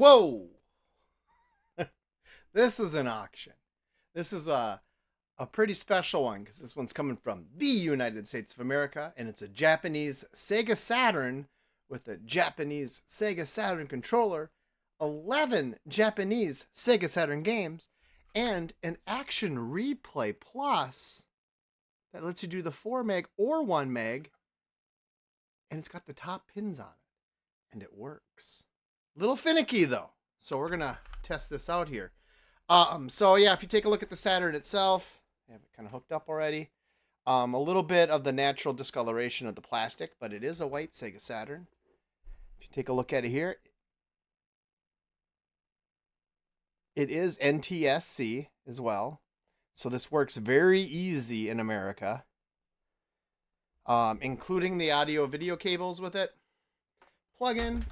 Whoa! This is an auction. This is a pretty special one because this one's coming from the United States of America, and it's a Japanese Sega Saturn with a Japanese Sega Saturn controller, 11 Japanese Sega Saturn games, and an Action Replay Plus that lets you do the 4 meg or 1 meg, and it's got the top pins on it, and it works. Little finicky though, so we're gonna test this out here. So yeah, if you take a look at the Saturn itself, I have it kind of hooked up already. A little bit of the natural discoloration of the plastic, but it is a white Sega Saturn. If you take a look at it here, it is NTSC as well. So this works very easy in America, including the audio video cables with it. Plug in,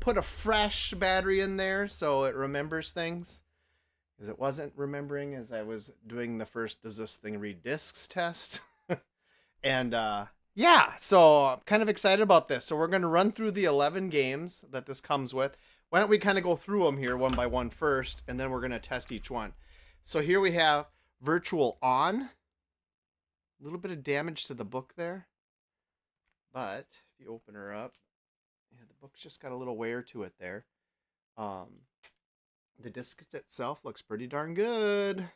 put a fresh battery in there so it remembers things, because it wasn't remembering as I was doing the first does this thing read discs test. And yeah, so I'm kind of excited about this. So we're going to run through the 11 games that this comes with. Why don't we kind of go through them here one by one first, and then we're going to test each one. So here we have Virtual On. A little bit of damage to the book there, but if you open her up, yeah, the book's just got a little wear to it there. The disc itself looks pretty darn good.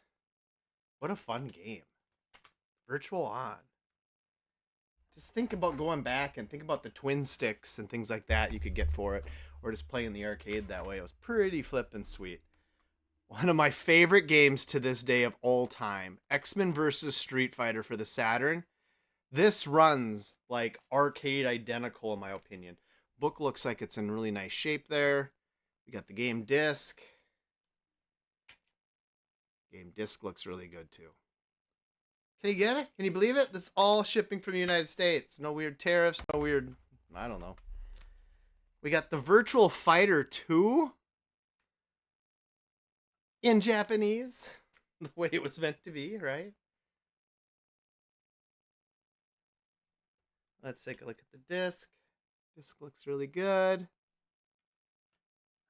What a fun game. Virtual On. Just think about going back and think about the twin sticks and things like that you could get for it, or just playing the arcade that way. It was pretty flippin' sweet. One of my favorite games to this day of all time, Xmen versus Street Fighter for the Saturn. This runs like arcade identical in my opinion. Book looks like it's in really nice shape there. We got the game disc. Game disc looks really good too. Can you get it? Can you believe it? This is all shipping from the United States. No weird tariffs, no weird, I don't know. We got the Virtua Fighter 2 in Japanese, the way it was meant to be, right? Let's take a look at the disc. Disc looks really good.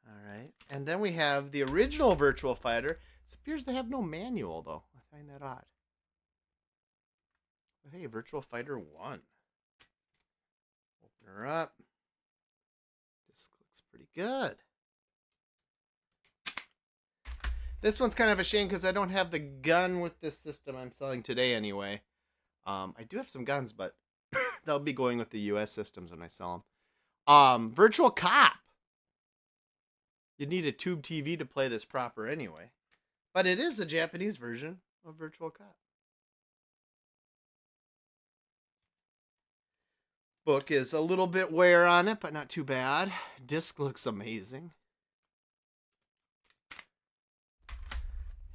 All right. And then we have the original Virtua Fighter. It appears to have no manual, though. I find that odd. But hey, Virtua Fighter 1. Open her up. Disc looks pretty good. This one's kind of a shame because I don't have the gun with this system I'm selling today anyway. I do have some guns, but they'll be going with the US systems when I sell them. Virtual Cop. You'd need a tube TV to play this proper anyway. But it is a Japanese version of Virtual Cop. Book is a little bit wear on it, but not too bad. Disc looks amazing.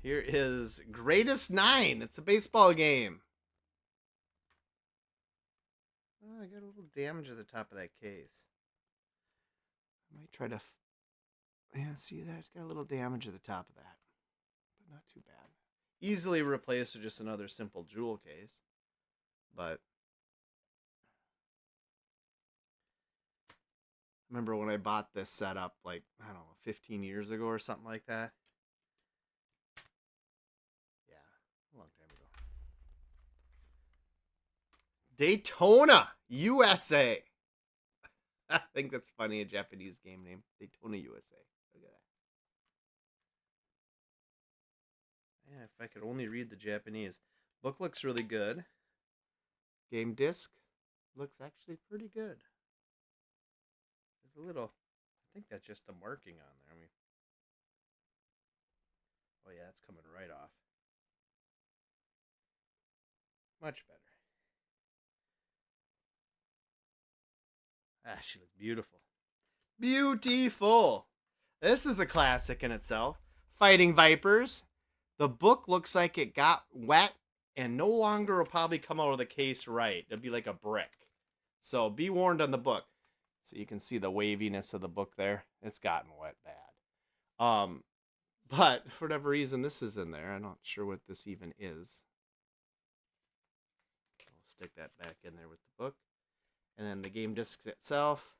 Here is Greatest 9. It's a baseball game. Oh, I got a little damage at the top of that case. I might try to... Yeah, see that? It's got a little damage at the top of that. But not too bad. Easily replaced with just another simple jewel case. But... remember when I bought this setup, like, I don't know, 15 years ago or something like that? A long time ago. Daytona USA. I think that's funny, a Japanese game name. Daytona USA. Look at that. Yeah, if I could only read the Japanese. Book looks really good. Game disc looks actually pretty good. There's a little, I think that's just a marking on there. Oh yeah, it's coming right off. Much better. Ah, she looks beautiful. Beautiful. This is a classic in itself. Fighting Vipers. The book looks like it got wet and no longer will probably come out of the case right. It'll be like a brick. So be warned on the book. So you can see the waviness of the book there. It's gotten wet bad. But for whatever reason, this is in there. I'm not sure what this even is. I'll stick that back in there with the book. And then the game disc itself.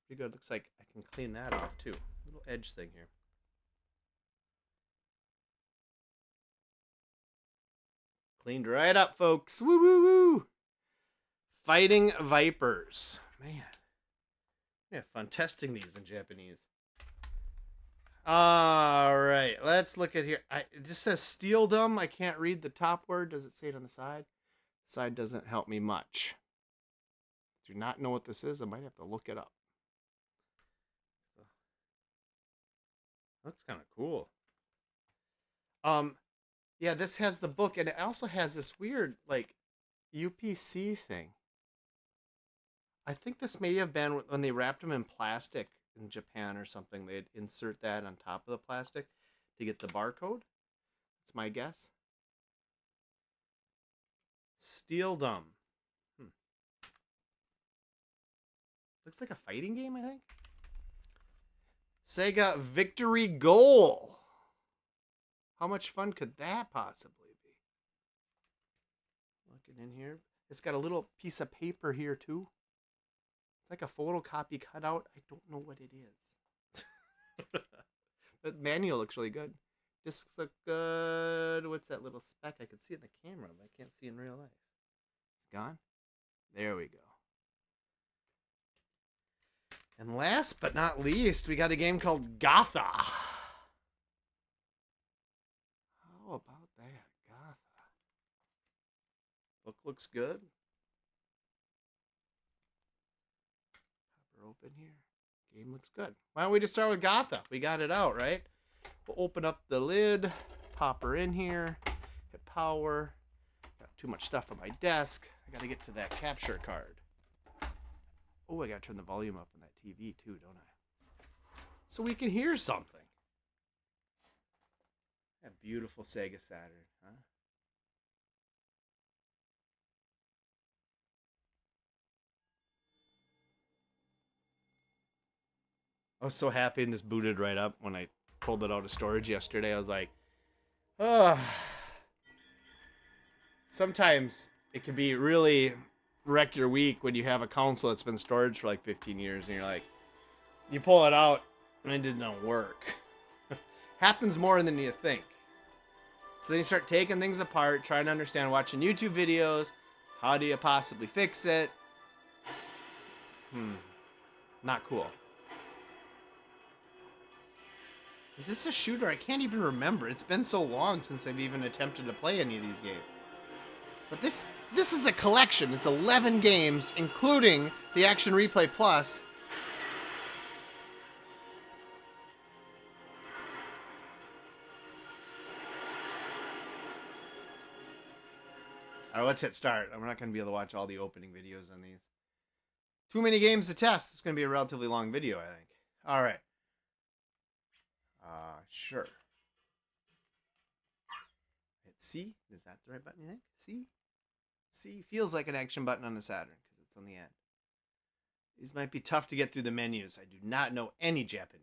Pretty good. Looks like I can clean that off too. Little edge thing here. Cleaned right up, folks. Woo woo woo. Fighting Vipers. Man. Yeah, fun testing these in Japanese. All right, let's look at here. It just says Steeldom. I can't read the top word. Does it say it on the side? The side doesn't help me much. Do not know what this is. I might have to look it up. So, looks kind of cool. Yeah, this has the book, and it also has this weird like UPC thing. I think this may have been when they wrapped them in plastic in Japan or something. They'd insert that on top of the plastic to get the barcode. That's my guess. Steeldom. Looks like a fighting game, I think. Sega Victory Goal. How much fun could that possibly be? Looking in here. It's got a little piece of paper here, too. It's like a photocopy cutout. I don't know what it is. But the manual looks really good. Discs look good. What's that little speck? I can see it in the camera, but I can't see in real life. It's gone. There we go. And last but not least, we got a game called Gotha. How about that? Gotha. Book looks good. Pop her open here. Game looks good. Why don't we just start with Gotha? We got it out, right? We'll open up the lid, pop her in here, hit power. Got too much stuff on my desk. I got to get to that capture card. Oh, I got to turn the volume up on that TV too, don't I? So we can hear something. That beautiful Sega Saturn, huh? I was so happy and this booted right up when I pulled it out of storage yesterday. I was like, oh. Sometimes it can be really wreck your week when you have a console that's been storage for like 15 years and you're like, you pull it out and it didn't work. Happens more than you think. So then you start taking things apart, trying to understand, watching YouTube videos. How do you possibly fix it? Not cool. Is this a shooter? I can't even remember. It's been so long since I've even attempted to play any of these games. But this is a collection. It's 11 games, including the Action Replay Plus. All right, let's hit start. We're not going to be able to watch all the opening videos on these. Too many games to test. It's going to be a relatively long video, I think. All right. Sure. Hit C. Is that the right button, you think? C? C feels like an action button on the Saturn because it's on the end. These might be tough to get through the menus. I do not know any Japanese.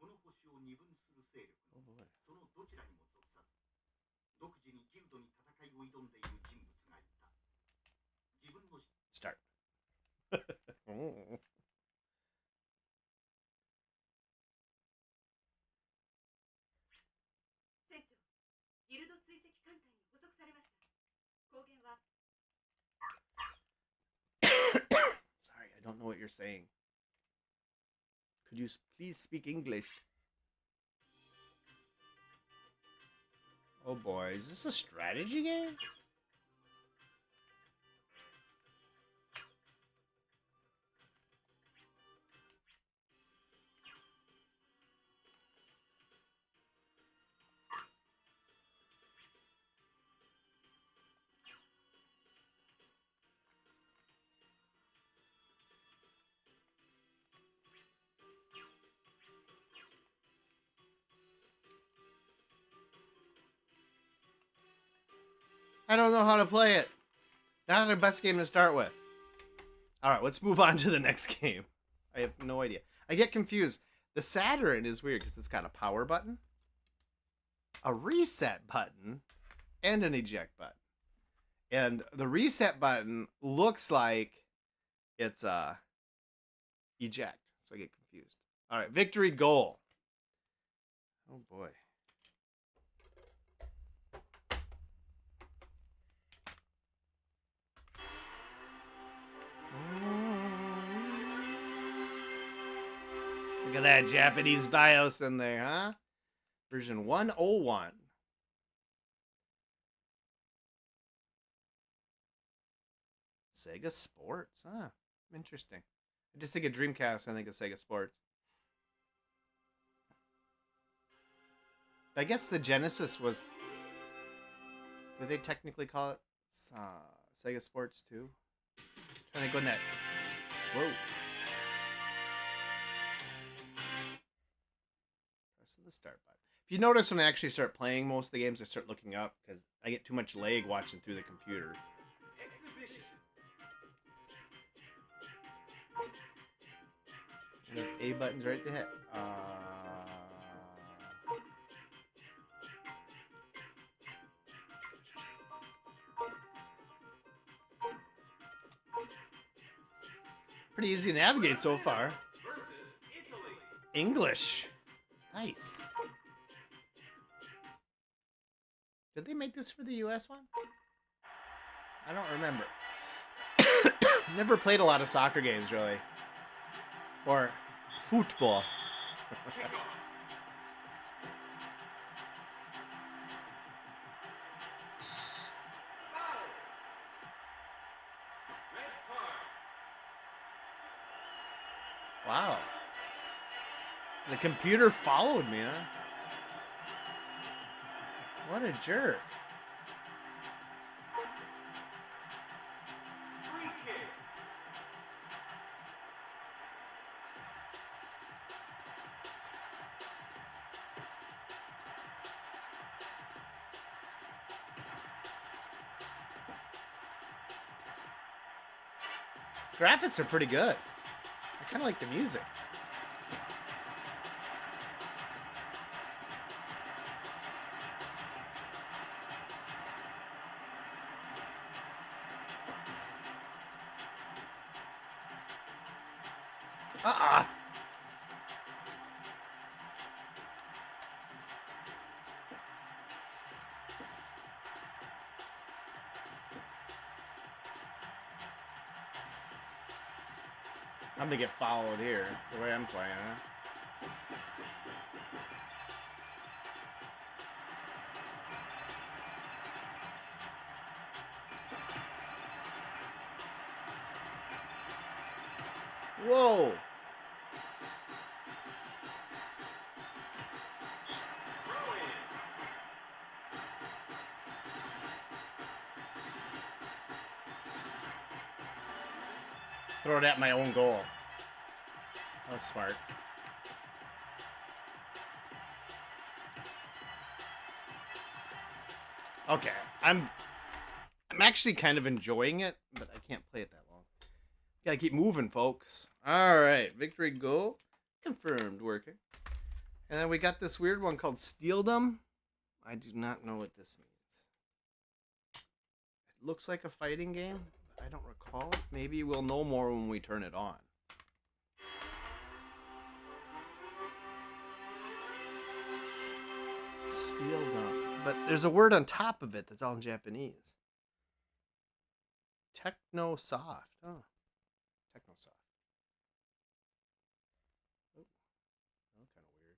Oh boy. Start. Oh. Sorry, I don't know what you're saying. Could you please speak English? Oh boy, is this a strategy game? I don't know how to play it. Not the best game to start with. Alright, let's move on to the next game. I have no idea. I get confused. The Saturn is weird because it's got a power button, a reset button, and an eject button. And the reset button looks like it's eject. So I get confused. All right, victory goal. Oh boy. Look at that Japanese BIOS in there, huh? Version 101. Sega Sports, huh? Interesting. I just think of Dreamcast, I think of Sega Sports. I guess the Genesis was. Did they technically call it Sega Sports too? I'm trying to go in that. Whoa. Press the start button. If you notice when I actually start playing most of the games, I start looking up because I get too much lag watching through the computer. And A button's right to hit. Pretty easy to navigate so far. English. Nice. Did they make this for the US one? I don't remember. Never played a lot of soccer games, really. Or football. Wow. The computer followed me, huh? What a jerk. Graphics are pretty good. I kind of like the music. I'm gonna get followed here, the way I'm playing, huh? Whoa! Throw it at my own goal. That was smart. Okay, I'm actually kind of enjoying it, but I can't play it that long. Gotta keep moving, folks. All right, victory goal confirmed, working. And then we got this weird one called Steeldom. I do not know what this means. It looks like a fighting game. I don't recall. Maybe we'll know more when we turn it on. Steeldom. But there's a word on top of it that's all in Japanese. Techno-soft. Oh. Techno-soft. Oh. Oh, kind of weird.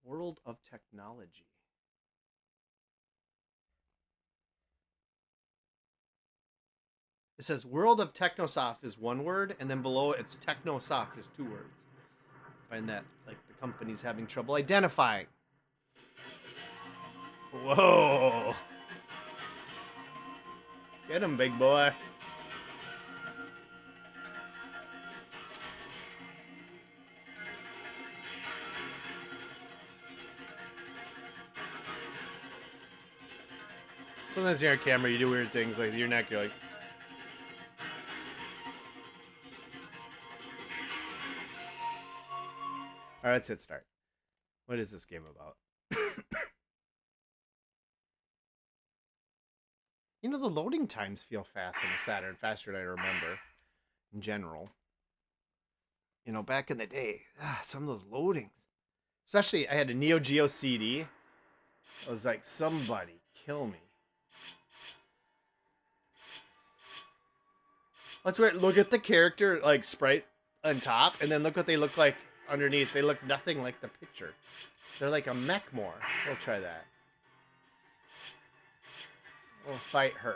World of Technology. It says World of Technosoft is one word, and then below it's Technosoft is two words. I find that like the company's having trouble identifying. Whoa! Get him, big boy. Sometimes you're on camera, you do weird things like your neck, you're like. All right, let's hit start. What is this game about? You know, the loading times feel fast on the Saturn, faster than I remember, in general. You know, back in the day, some of those loadings. Especially, I had a Neo Geo CD. I was like, somebody kill me. That's right. Look at the character, like, sprite on top, and then look what they look like underneath. They look nothing like the picture. They're like a mech more. We'll try that. We'll fight her.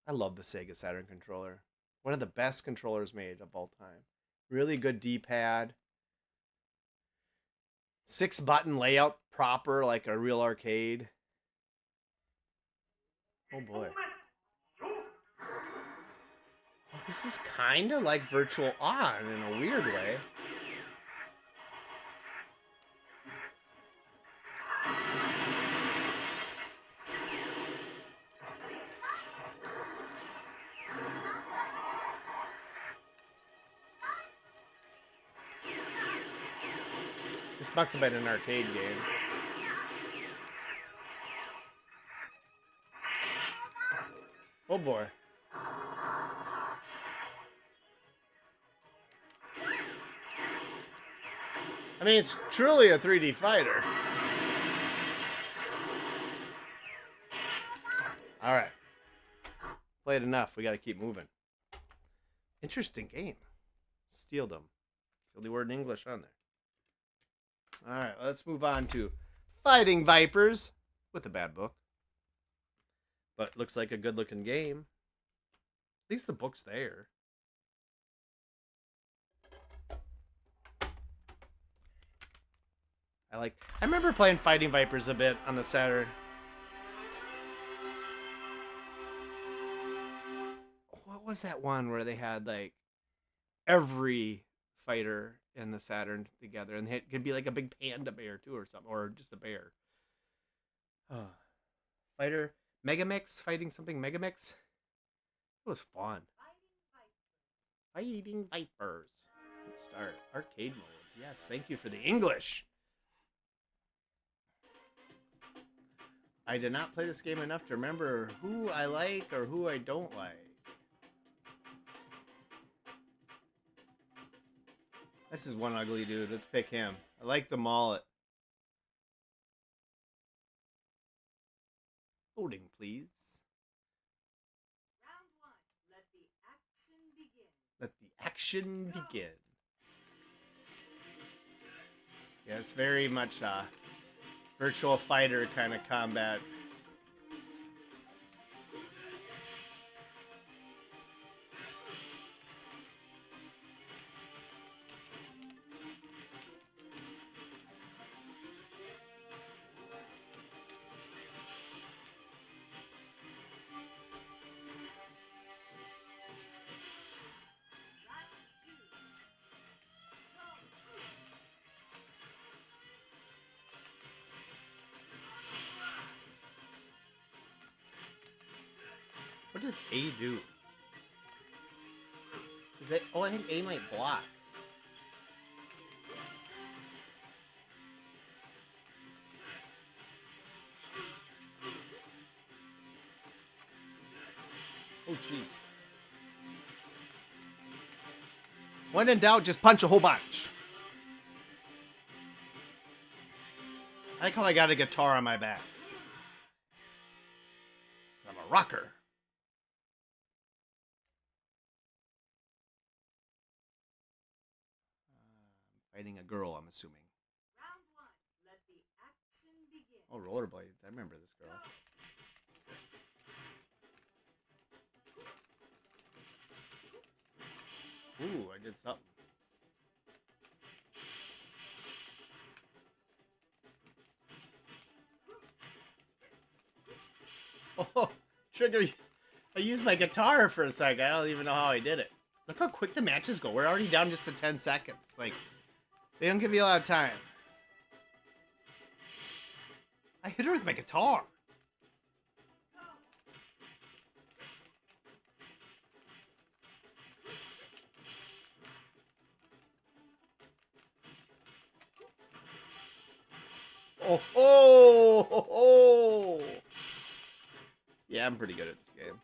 I love the Sega Saturn controller. One of the best controllers made of all time. Really good D-pad. 6-button layout proper like a real arcade. Oh boy. Well, this is kind of like Virtual On in a weird way. This must have been an arcade game. Oh boy. I mean, it's truly a 3D fighter. All right. Played enough. We got to keep moving. Interesting game. Steeldom. It's the only word in English on there. All right, let's move on to Fighting Vipers with a bad book. But looks like a good-looking game. At least the book's there. I remember playing Fighting Vipers a bit on the Saturn. What was that one where they had like every fighter in the Saturn together, and it could be like a big panda bear too, or something, or just a bear. Fighter Megamix fighting something Megamix. It was fun. Fighting Vipers. Let's start arcade mode. Yes, thank you for the English. I did not play this game enough to remember who I like or who I don't like. This is one ugly dude. Let's pick him. I like the mullet. Loading, please. Round 1. Let the action begin. Let the action begin. Yeah, it's very much Virtua Fighter kind of combat. What does A do? Is it? Oh, I think A might block. Oh, jeez. When in doubt, just punch a whole bunch. I like how I got a guitar on my back. I'm a rocker. Fighting a girl, I'm assuming. Round 1. Let the action begin. Oh, rollerblades. I remember this girl. Ooh, I did something. Oh, Trigger, I used my guitar for a second. I don't even know how I did it. Look how quick the matches go. We're already down just to 10 seconds. Like, they don't give you a lot of time. I hit her with my guitar. Oh, oh, oh, oh. Yeah, I'm pretty good at this game.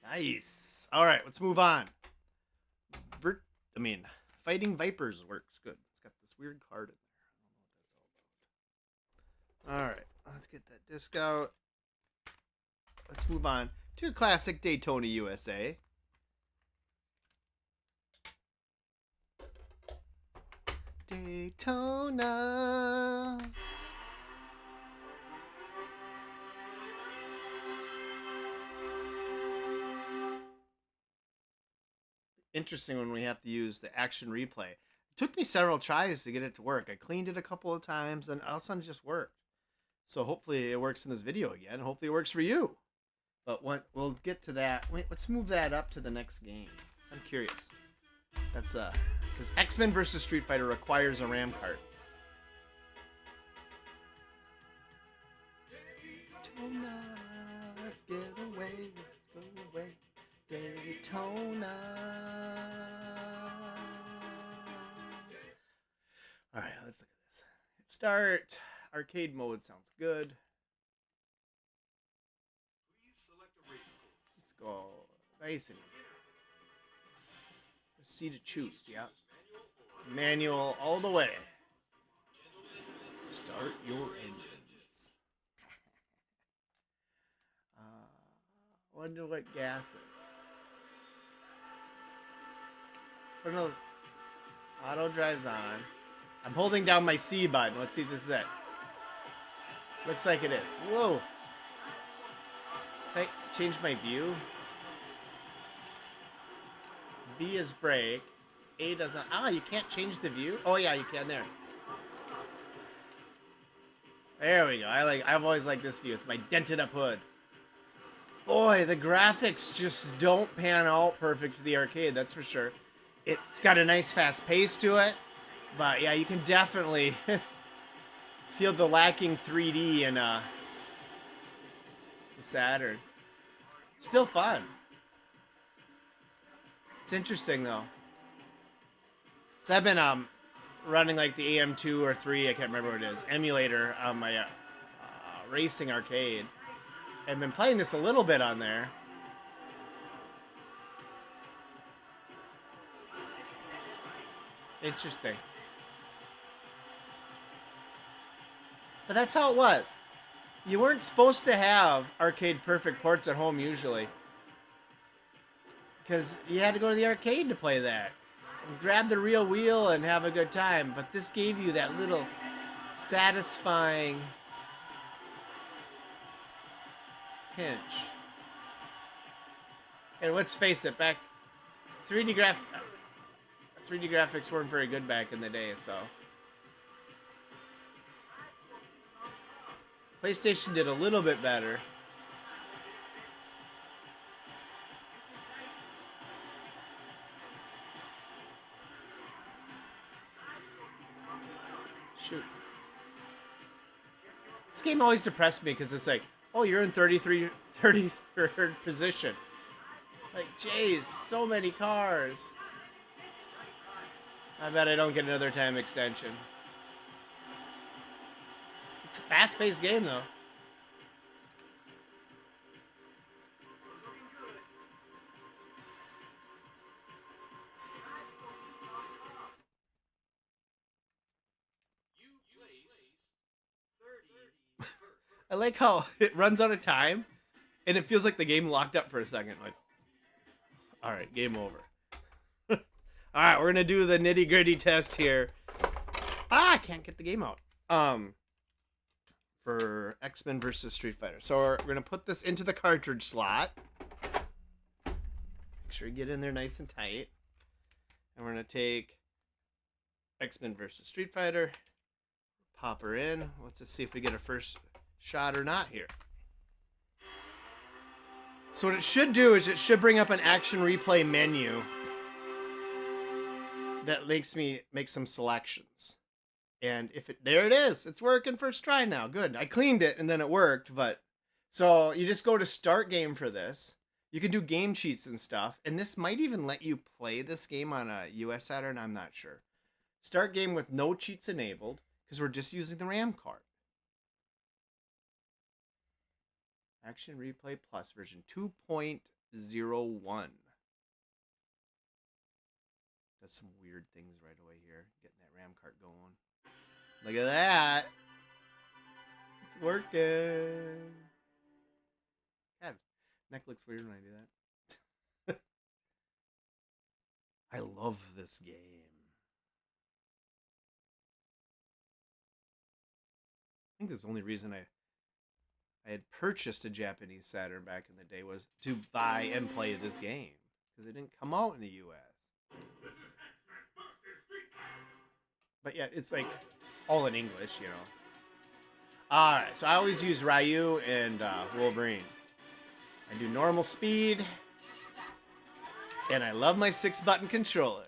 Nice. All right, let's move on. Fighting Vipers works good. It's got this weird card in there. I don't know what that's all about. All right, let's get that disc out. Let's move on to classic Daytona USA. Daytona. Interesting when we have to use the action replay. It took me several tries to get it to work. I cleaned it a couple of times, and all of a sudden it just worked. So hopefully it works in this video again. Hopefully it works for you. But we'll get to that. Wait, let's move that up to the next game. I'm curious. That's because Xmen versus Street Fighter requires a RAM card. Daytona, let's get away, let's go away. Daytona. All right, let's look at this. Hit start. Arcade mode sounds good. Let's go nice and easy. C to choose, yeah. Manual all the way. Start your engines. Wonder what gas is. So no, auto drives on. I'm holding down my C button. Let's see if this is it. Looks like it is. Whoa. Can I change my view? B is brake. A doesn't. You can't change the view. Oh yeah, you can there. There we go. I've always liked this view with my dented up hood. Boy, the graphics just don't pan out perfect to the arcade, that's for sure. It's got a nice fast pace to it, but yeah, you can definitely feel the lacking 3D in the Saturn. Still fun. It's interesting though. So I've been running like the AM2 or 3, I can't remember what it is, emulator on my racing arcade. I've been playing this a little bit on there. Interesting. But that's how it was. You weren't supposed to have arcade perfect ports at home usually. Because you had to go to the arcade to play that. And grab the real wheel and have a good time. But this gave you that little satisfying pinch. And let's face it, 3D graphics weren't very good back in the day, so. PlayStation did a little bit better. Shoot. This game always depressed me because it's like, oh, you're in 33rd position. Like, jeez, so many cars. I bet I don't get another time extension. It's a fast-paced game, though. I like how it runs out of time, and it feels like the game locked up for a second. Like, all right, game over. All right, we're gonna do the nitty-gritty test here. I can't get the game out. For Xmen versus Street Fighter. So we're gonna put this into the cartridge slot. Make sure you get in there nice and tight. And we're gonna take Xmen versus Street Fighter. Pop her in. Let's just see if we get a first shot or not here. So what it should do is it should bring up an action replay menu that makes me make some selections. And there it is. It's working first try now. Good. I cleaned it and then it worked, but so you just go to start game for this. You can do game cheats and stuff, and this might even let you play this game on a US Saturn, I'm not sure. Start game with no cheats enabled because we're just using the RAM card. Action Replay Plus version 2.0. 1. Does some weird things right away here. Getting that ram cart going. Look at that. It's working. God, neck looks weird when I do that. I love this game. I think that's the only reason I had purchased a Japanese Saturn back in the day was to buy and play this game. Because it didn't come out in the US. But yeah, it's like all in English, you know. Alright, so I always use Ryu and Wolverine. I do normal speed. And I love my 6-button controller.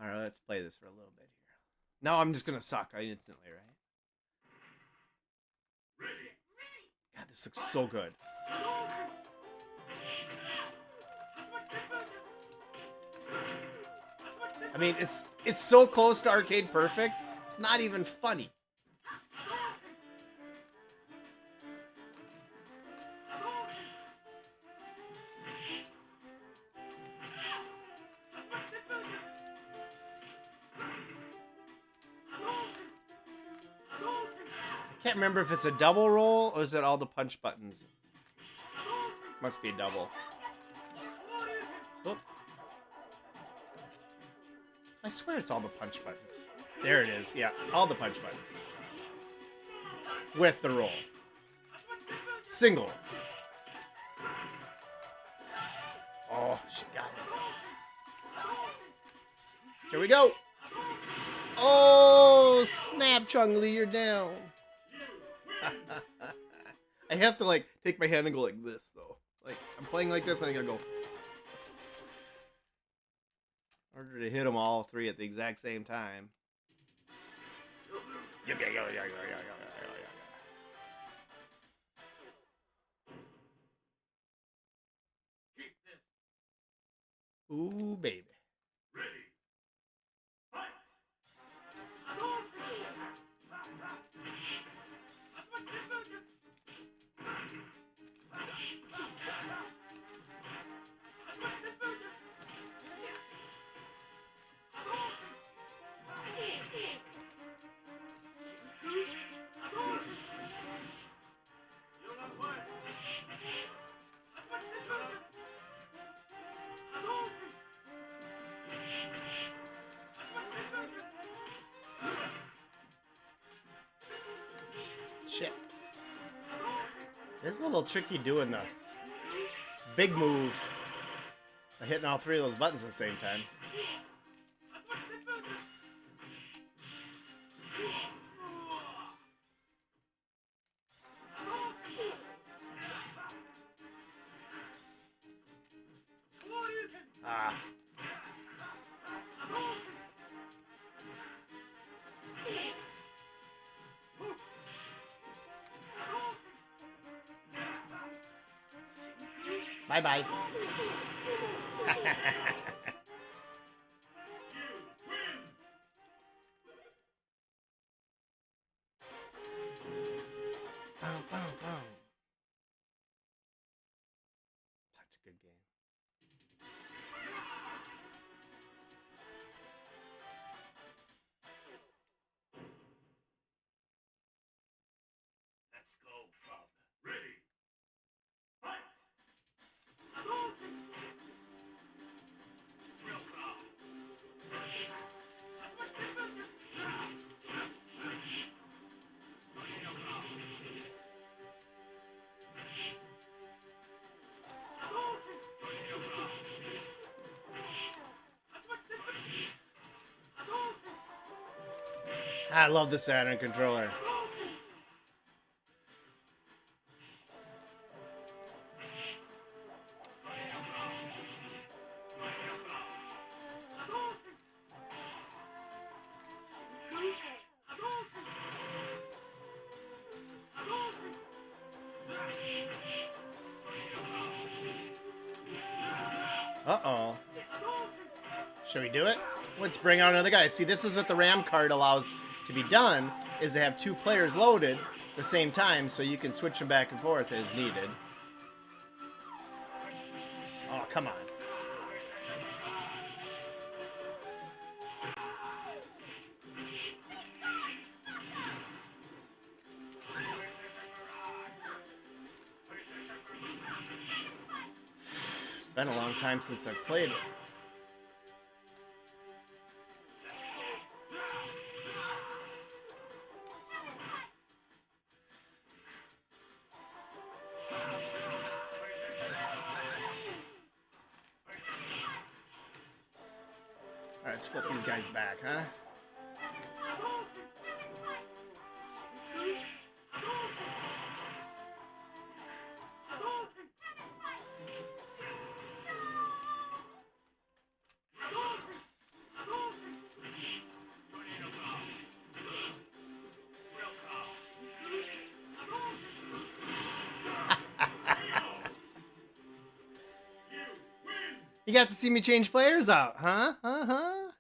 Alright, let's play this for a little bit here. Now I'm just gonna suck instantly, right? God, this looks so good. I mean, it's so close to arcade perfect, it's not even funny. I can't remember if it's a double roll or is it all the punch buttons. Must be a double. Oop. I swear it's all the punch buttons. There it is. Yeah, all the punch buttons. With the roll. Single. Oh, she got it. Here we go. Oh, snap, Chung-Li, you're down. I have to, like, take my hand and go like this, though. Like, I'm playing like this, and I gotta go. In order to hit them all three at the exact same time. Ooh, baby. Shit. It's a little tricky doing the big move by hitting all three of those buttons at the same time. Ah. Bye-bye. Bow, bow, bow. Such a good game. Let's go, Bob. Ready. Fight! I love the Saturn controller. Uh-oh. Should we do it? Let's bring out another guy. See, this is what the RAM card allows to be done, is to have two players loaded at the same time so you can switch them back and forth as needed. come on. It's been a long time since I've played it. Alright, let's flip these guys back, huh? You got to see me change players out, huh? Alright,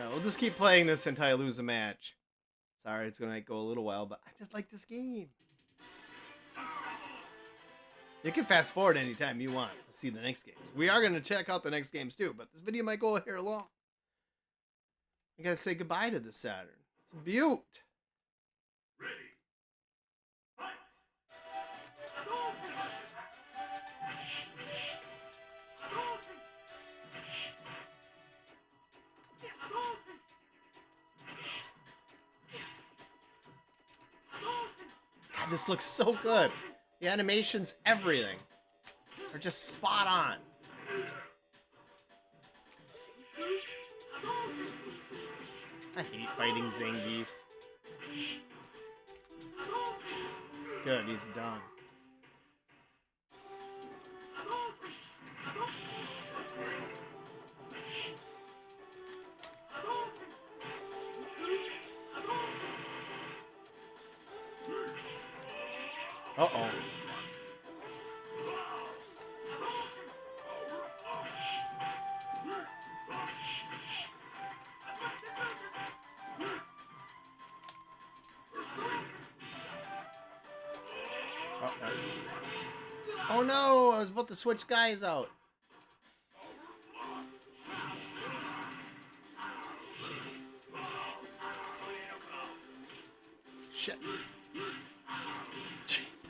we'll just keep playing this until I lose a match. Sorry, it's gonna go a little while, but I just like this game. You can fast forward anytime you want to see the next games. We are gonna check out the next games too, but this video might go here long. I gotta say goodbye to the Saturn. It's a beaut. Ready. Fight. God, this looks so good. The animations, everything, are just spot on. I hate fighting Zangief. Good, he's done. Uh-oh. Oh no, I was about to switch guys out. Shit.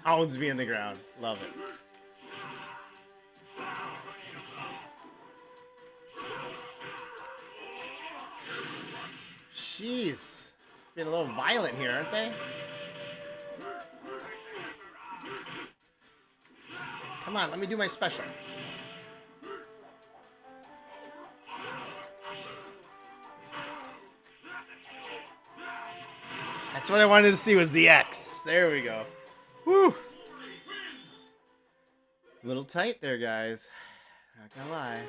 Pounds me in the ground. Love it. Jeez. Being a little violent here, aren't they? Come on, let me do my special. That's what I wanted to see was the X. There we go. Whew. A little tight there, guys. Not gonna lie.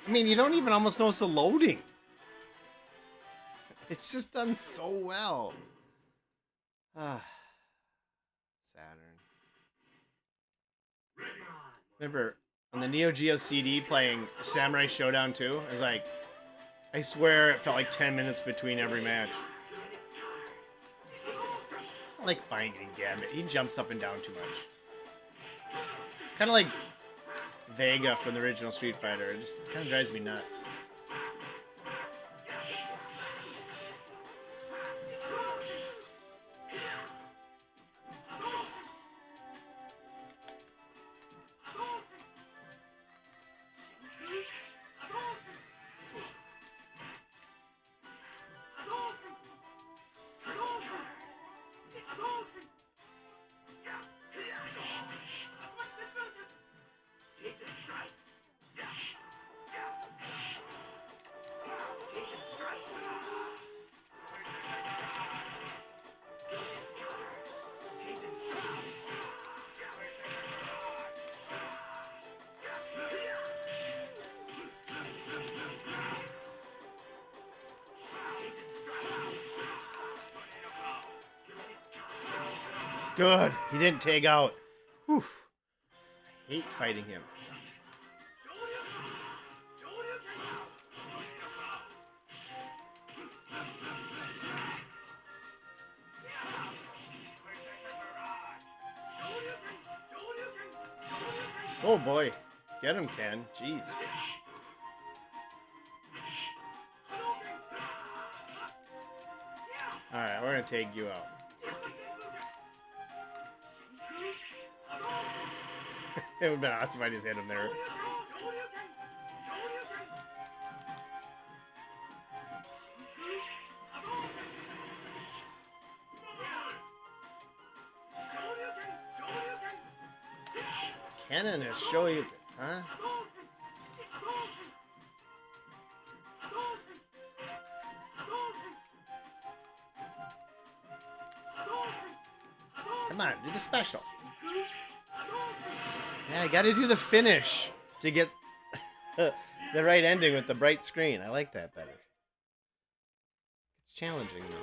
I mean, you don't even almost notice the loading. It's just done so well. Ah, Saturn. Remember on the Neo Geo CD playing Samurai Showdown 2? It was like, I swear it felt like 10 minutes between every match. I like fighting Gambit. He jumps up and down too much. It's kind of like Vega from the original Street Fighter. It just kind of drives me nuts. Good. He didn't tag out. Whew. I hate fighting him. Oh boy. Get him, Ken. Jeez. Alright, we're gonna take you out. It would have been awesome if I just hit him there. Cannon is Shoryuken, huh? Come on, do the special. Yeah, I gotta do the finish to get the right ending with the bright screen. I like that better. It's challenging though.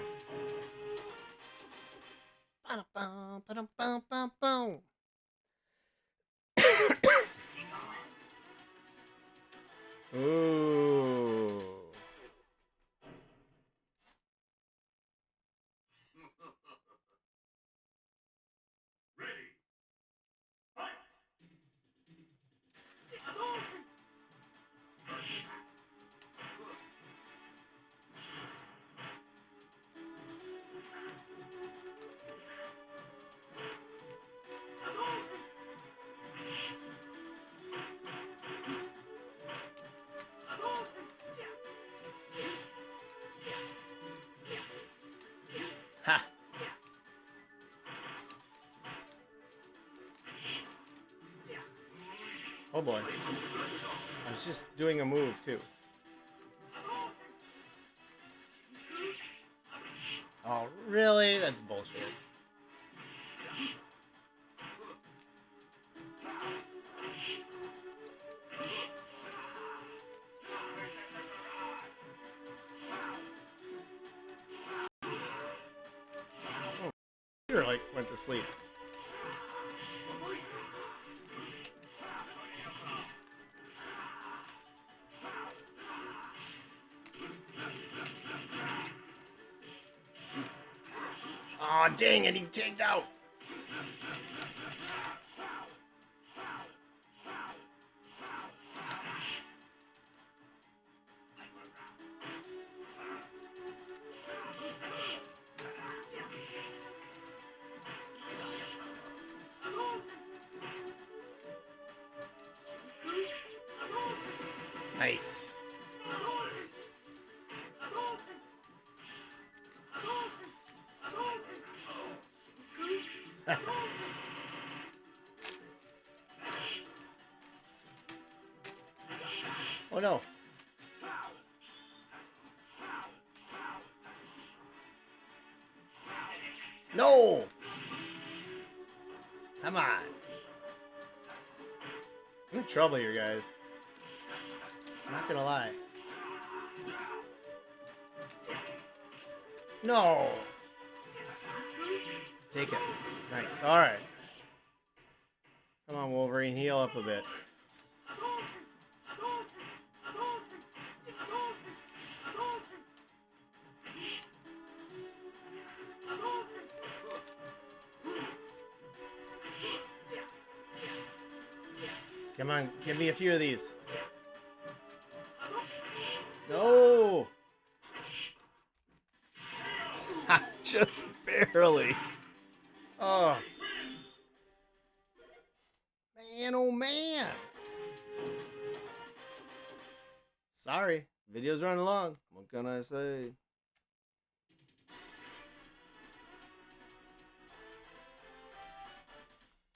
Ooh. Ready. Fight. Ha! Oh boy. I was just doing a move too. Oh, really? That's bullshit. Oh, Peter like went to sleep. Aw, oh, dang it, he tagged out. Nice. Oh no. No! Come on. I'm in trouble here, guys. I'm not gonna lie. No! Take it. Nice. Alright. Come on, Wolverine. Heal up a bit. Come on, give me a few of these. No! Just barely. Oh. Man, oh man. Sorry, video's running long. What can I say?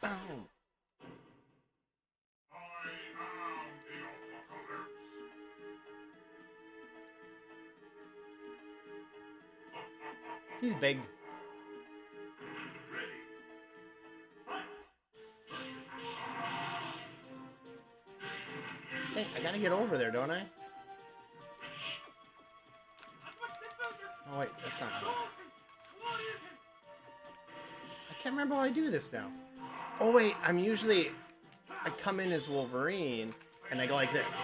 Boom. I am the apocalypse. He's big. Ready. Fight. Hey, I gotta get over there, don't I? Oh wait, that's not good. I can't remember how I do this now. Oh wait, I come in as Wolverine, and I go like this.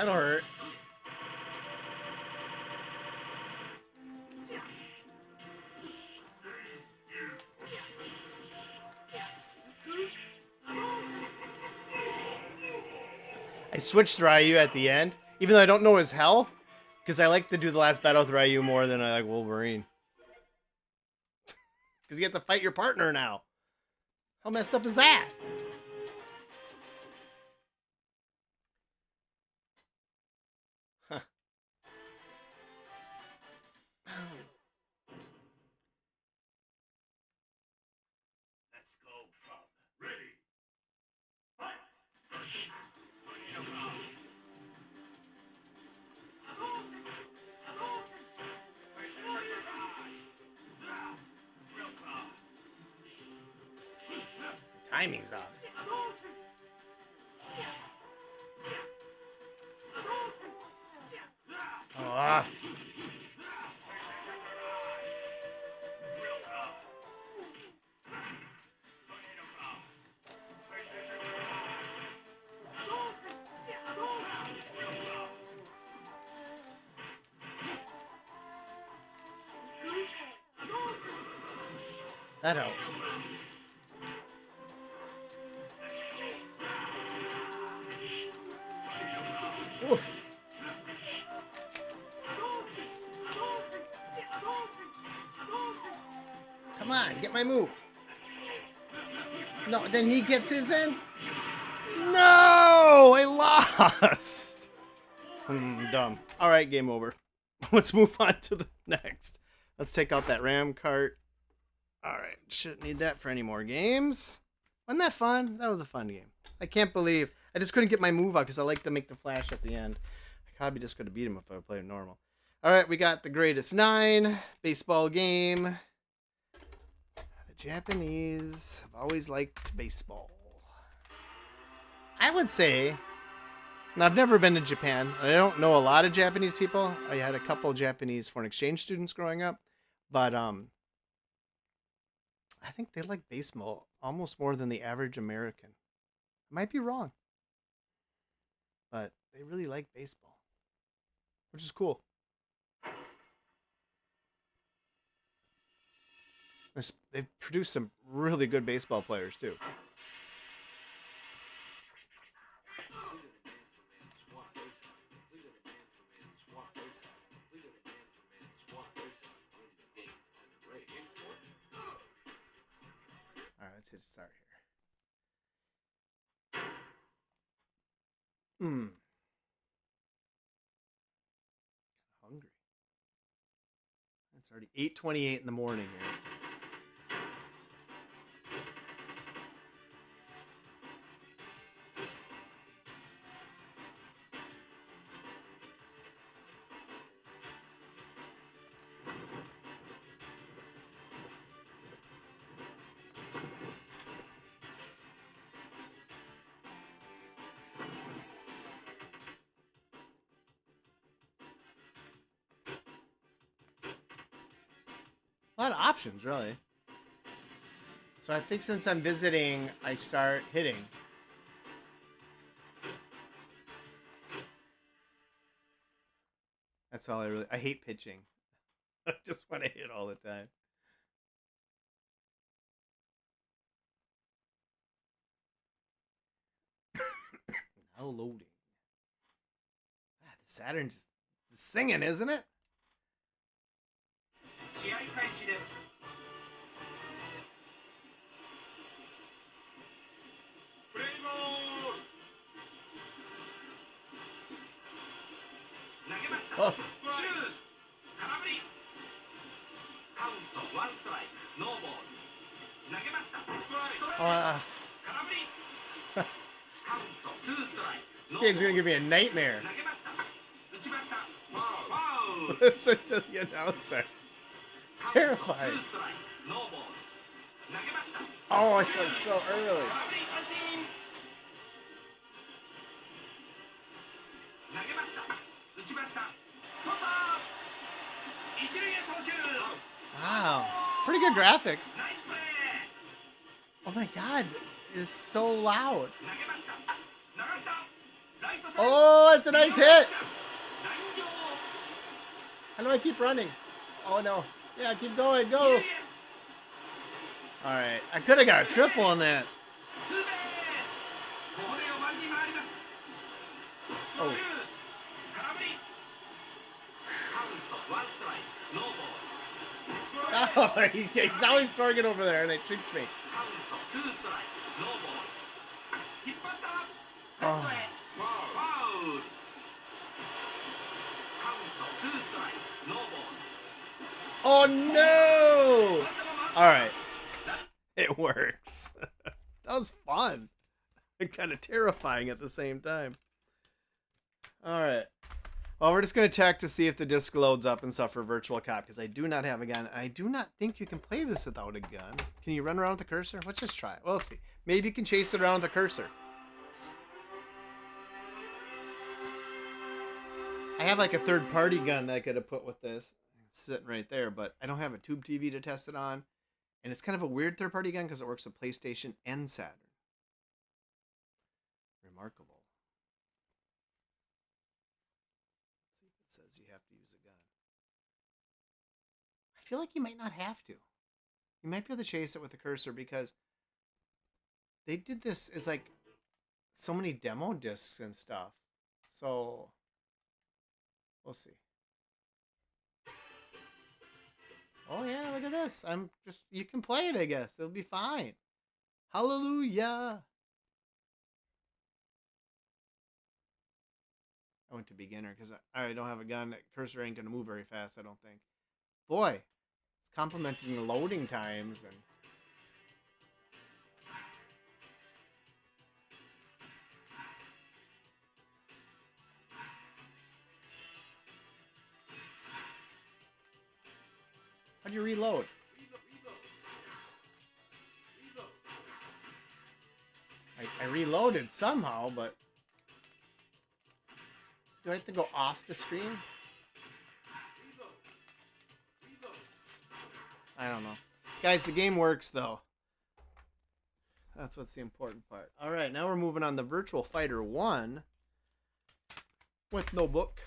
That'll hurt. I switched Ryu at the end, even though I don't know his health, because I like to do the last battle with Ryu more than I like Wolverine. Because you have to fight your partner now. How messed up is that? Huh. Let's go, Cub. Ready. Fight! Timing's off. Ah. That helps. Oof. Come on, get my move. No, then he gets his in. No, I lost. Dumb. All right, game over. Let's move on to the next. Let's take out that ram cart. All right, shouldn't need that for any more games. Wasn't that fun? That was a fun game. I can't believe I just couldn't get my move out because I like to make the flash at the end. I probably just could have beat him if I played normal. All right, we got the greatest 9 baseball game. The Japanese have always liked baseball. I would say, now I've never been to Japan. I don't know a lot of Japanese people. I had a couple Japanese foreign exchange students growing up, but I think they like baseball almost more than the average American. I might be wrong, but they really like baseball, which is cool. They've produced some really good baseball players too. All right, let's hit start here. Hungry. It's already 8:28 in the morning here. A lot of options, really. So I think since I'm visiting, I start hitting. That's all I hate pitching. I just want to hit all the time. Now loading. Ah, the Saturn's singing, isn't it? 試合開始です。プレイボール。投げました。 Oh. シュート。空振り。カウントワンストライクノーボール。投げました。ストライク。空振り。カウントツーストライク。 This game's gonna give me a nightmare. 投げました。打ちました。ワウ。 Listen to the announcer. It's terrifying. Oh, it's like so early. Wow. Pretty good graphics. Oh my god. It's so loud. Oh, it's a nice hit. How do I keep running? Oh no. Yeah, keep going. Go. All right. I could have got a triple on that. Oh. Oh, he's always throwing it over there and it tricks me. Oh. Oh no! Alright. It works. That was fun. And kind of terrifying at the same time. Alright. Well, we're just going to check to see if the disc loads up and stuff for Virtua Cop, because I do not have a gun. I do not think you can play this without a gun. Can you run around with the cursor? Let's just try it. We'll see. Maybe you can chase it around with the cursor. I have like a third-party gun that I could have put with this. It's sitting right there, but I don't have a tube TV to test it on. And it's kind of a weird third-party gun because it works with PlayStation and Saturn. Remarkable. Let's see if it says you have to use a gun. I feel like you might not have to. You might be able to chase it with the cursor because they did this as like so many demo discs and stuff. So we'll see. Oh yeah, look at this. You can play it, I guess. It'll be fine. Hallelujah. I went to beginner because I don't have a gun. That cursor ain't going to move very fast, I don't think. Boy, it's complimenting the loading times. And how do you reload? I reloaded somehow, but do I have to go off the screen? I don't know. Guys, the game works, though. That's what's the important part. All right, now we're moving on to Virtua Fighter 1 with no book.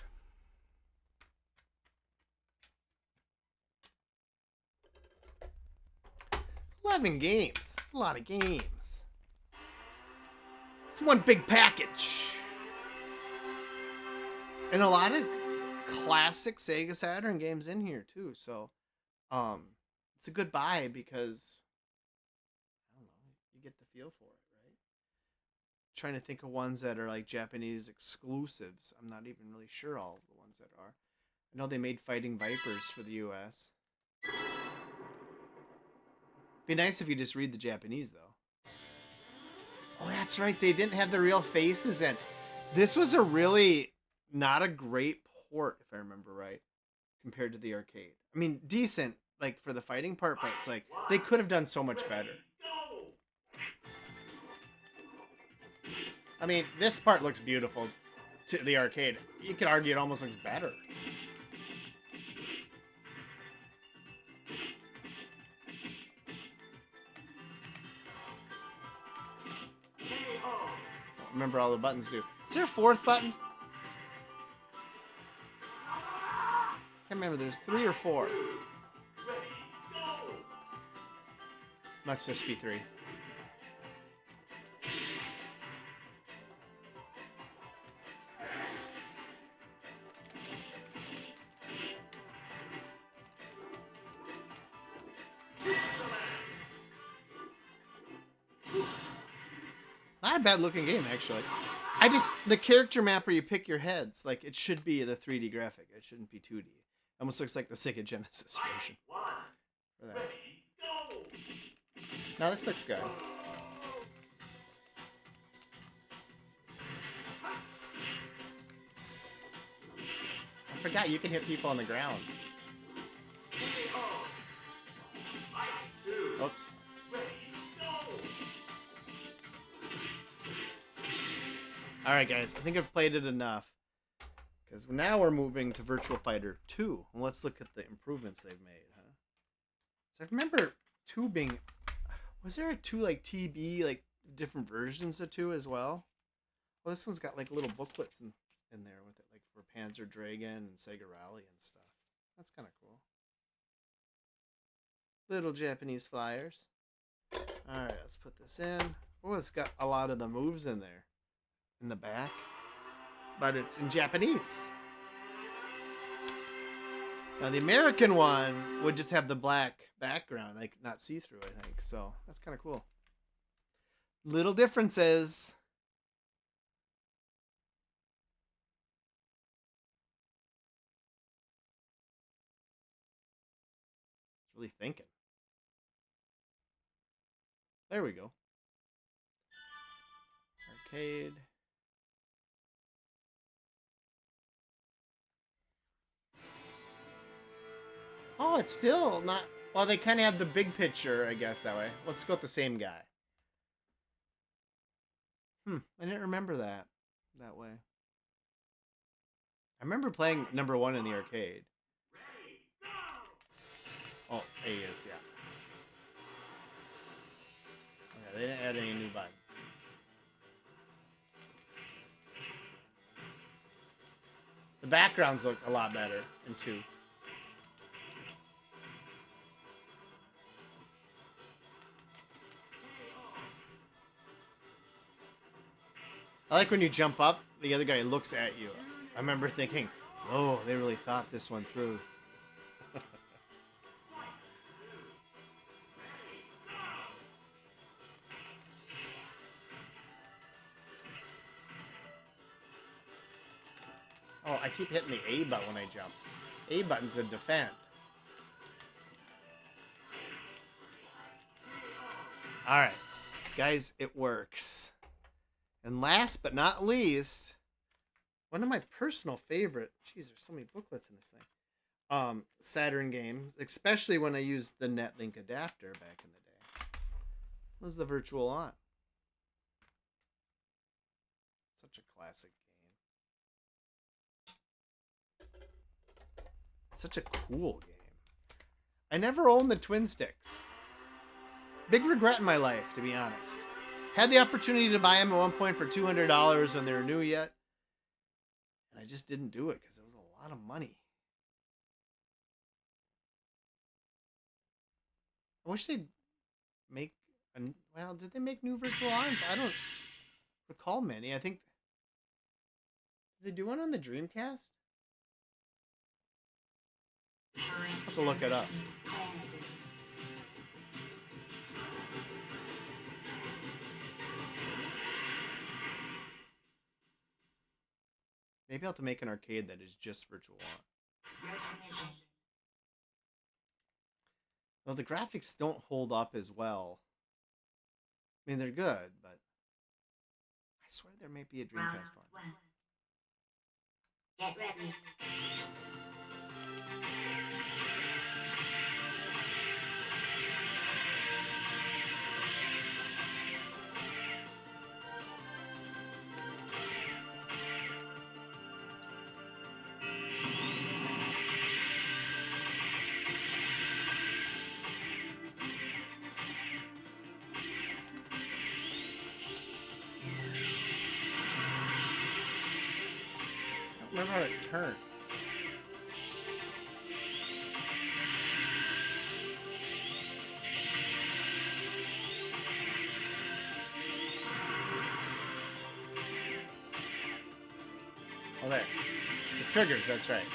$11 games. That's a lot of games. It's one big package. And a lot of classic Sega Saturn games in here too. So it's a good buy because I don't know, you get the feel for it, right? Trying to think of ones that are like Japanese exclusives. I'm not even really sure all of the ones that are. I know they made Fighting Vipers for the US. Be nice if you just read the Japanese though. Oh, that's right. They didn't have the real faces in. This was a really not a great port, if I remember right, compared to the arcade. I mean, decent, like, for the fighting part, but it's like, they could have done so much better. I mean, this part looks beautiful to the arcade. You could argue it almost looks better. Remember all the buttons do. Is there a fourth button? Can't remember. There's 3 or 4. Must just be 3. Not a bad looking game, actually. The character map where you pick your heads, like, it should be the 3D graphic. It shouldn't be 2D. Almost looks like the Sega Genesis version. For that. Now this looks good. I forgot you can hit people on the ground. Oops. Alright guys, I think I've played it enough. Because now we're moving to Virtua Fighter 2. And let's look at the improvements they've made, huh? So I remember 2 being... Was there a 2 like TB, like different versions of 2 as well? Well, this one's got like little booklets in there with it, like for Panzer Dragon and Sega Rally and stuff. That's kind of cool. Little Japanese flyers. All right, let's put this in. Oh, it's got a lot of the moves in there in the back, but it's in Japanese. Now the American one would just have the black background, like not see-through, I think. So that's kind of cool. Little differences. It's really thinking. There we go. Arcade. Oh, it's still not... Well, they kind of have the big picture, I guess, that way. Let's go with the same guy. I didn't remember that way. I remember playing number 1 in the arcade. Oh, A is, yeah. Okay, they didn't add any new buttons. The backgrounds look a lot better in 2. I like when you jump up, the other guy looks at you. I remember thinking, oh, they really thought this one through. Oh, I keep hitting the A button when I jump. A button's a defend. Alright. Guys, it works. And last but not least, one of my personal favorite... Jeez, there's so many booklets in this thing. Saturn games, especially when I used the NetLink adapter back in the day, was the Virtual On. Such a classic game. Such a cool game. I never owned the twin sticks. Big regret in my life, to be honest. Had the opportunity to buy them at one point for $200 when they were new yet. And I just didn't do it because it was a lot of money. I wish they'd make... Well, did they make new Virtual Ons? I don't recall many. I think... Did they do one on the Dreamcast? I'll have to look it up. Maybe I'll have to make an arcade that is just Virtual On. Well, the graphics don't hold up as well. I mean, they're good, but I swear there may be a Dreamcast one. Get ready. I don't remember how it turned. Oh, there. It's the triggers, that's right.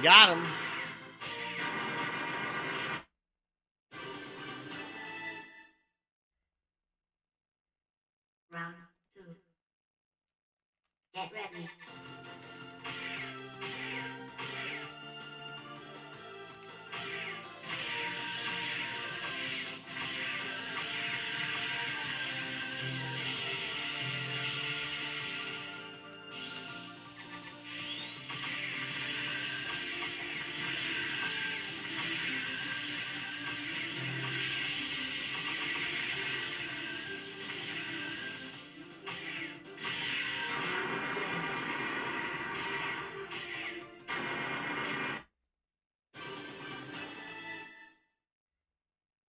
Got him. Round 2. Get ready.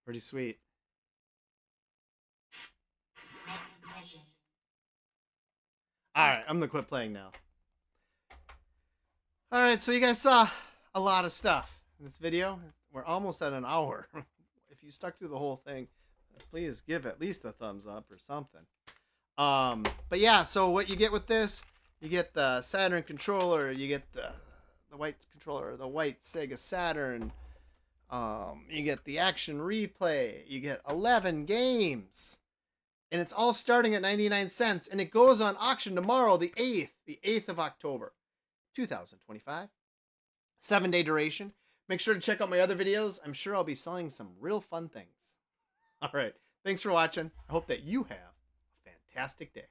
Pretty sweet. All right, I'm gonna quit playing now. All right, so you guys saw a lot of stuff in this video. We're almost at an hour. If you stuck through the whole thing, please give at least a thumbs up or something. But yeah, so what you get with this, you get the Saturn controller, you get the white controller, the white Sega Saturn. You get the action replay. You get 11 games. And it's all starting at 99 cents. And it goes on auction tomorrow, the 8th of October, 2025. 7-day duration. Make sure to check out my other videos. I'm sure I'll be selling some real fun things. All right. Thanks for watching. I hope that you have a fantastic day.